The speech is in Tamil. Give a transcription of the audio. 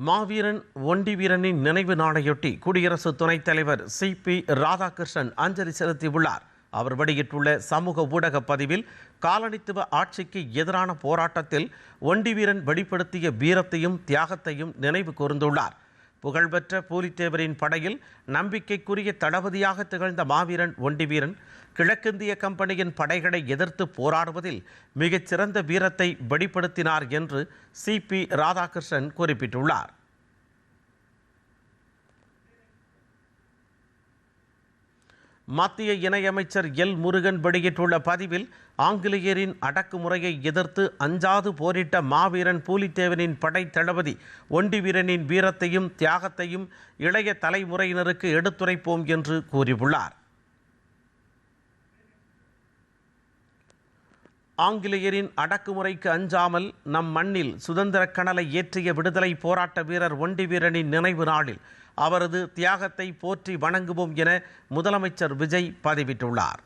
மாவீரன் ஒண்டி வீரனின் நினைவு நாளையொட்டி குடியரசு துணைத் தலைவர் CP ராதாகிருஷ்ணன் அஞ்சலி செலுத்தியுள்ளார். அவர் வெளியிட்டுள்ள சமூக ஊடக பதிவில், காலனித்துவ ஆட்சிக்கு எதிரான போராட்டத்தில் ஒண்டி வீரன் வெளிப்படுத்திய வீரத்தையும் தியாகத்தையும் நினைவு கூர்ந்துள்ளார். புகழ்பெற்ற பூலித்தேவரின் படையில் நம்பிக்கைக்குரிய தளபதியாக திகழ்ந்த மாவீரன் ஒண்டி வீரன் கிழக்கிந்திய கம்பெனியின் படைகளை எதிர்த்து போராடுவதில் மிகச்சிறந்த வீரத்தை வெளிப்படுத்தினார் என்று CP ராதாகிருஷ்ணன் குறிப்பிட்டுள்ளார். மத்திய இணையமைச்சர் எல் முருகன் வெளியிட்டுள்ள பதிவில், ஆங்கிலேயரின் அடக்குமுறையை எதிர்த்து அஞ்சாது போரிட்ட மாவீரன் பூலித்தேவனின் படை தளபதி ஒண்டி வீரனின் வீரத்தையும் தியாகத்தையும் இளைய தலைமுறையினருக்கு எடுத்துரைப்போம் என்று கூறியுள்ளார். ஆங்கிலேயரின் அடக்குமுறைக்கு அஞ்சாமல் நம் மண்ணில் சுதந்திர கனலை ஏற்றிய விடுதலை போராட்ட வீரர் ஒண்டி வீரனின் நினைவு நாளில் அவரது தியாகத்தை போற்றி வணங்குவோம் என முதலமைச்சர் விஜய் பதிவிட்டுள்ளார்.